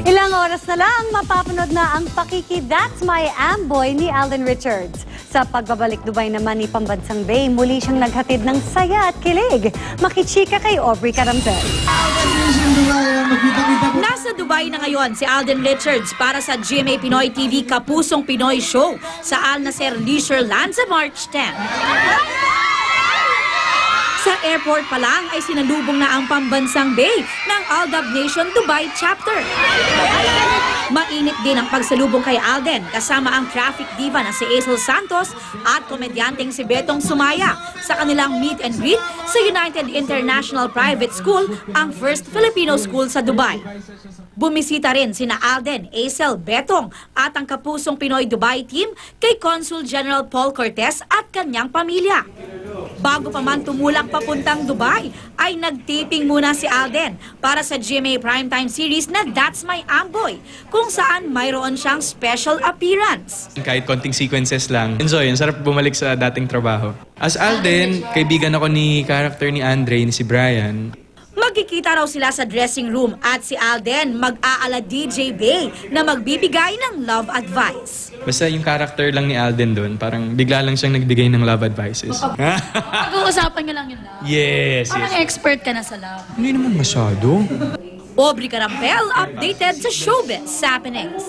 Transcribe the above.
Ilang oras na lang, mapapanood na ang That's My Amboy ni Alden Richards. Sa pagbabalik Dubai naman ni Pambansang Bay, muli siyang naghatid ng saya at kilig. Makichika kay Aubrey Caramel. Nasa Dubai na ngayon si Alden Richards para sa GMA Pinoy TV Kapusong Pinoy Show sa Al Nasser Leisure Land sa March 10. Sa airport pa lang ay sinalubong na ang Pambansang Bay ng Aldab Nation Dubai Chapter. Mainit din ang pagsalubong kay Alden kasama ang traffic diva na si Aisel Santos at komedyanteng si Betong Sumaya sa kanilang meet and greet sa United International Private School, ang first Filipino school sa Dubai. Bumisita rin sina Alden, Aisel, Betong at ang Kapusong Pinoy Dubai team kay Consul General Paul Cortez at kanyang pamilya. Bago pa man tumulak papuntang Dubai, ay nag-taping muna si Alden para sa GMA Primetime series na That's My Amboy, kung saan mayroon siyang special appearance. Kahit konting sequences lang, enjoy. Ang sarap bumalik sa dating trabaho. As Alden, kaibigan ako ni character ni Andre, ni si Brian. Magkikita raw sila sa dressing room at si Alden mag-aala DJ Bay na magbibigay ng love advice. Basta yung character lang ni Alden doon, parang bigla lang siyang nagbigay ng love advices. Pag-uusapan niyo lang yun lang. Yes, Parang yes. expert ka na sa love. Hindi naman masyado. Aubrey Carampel, updated sa Showbiz Happenings.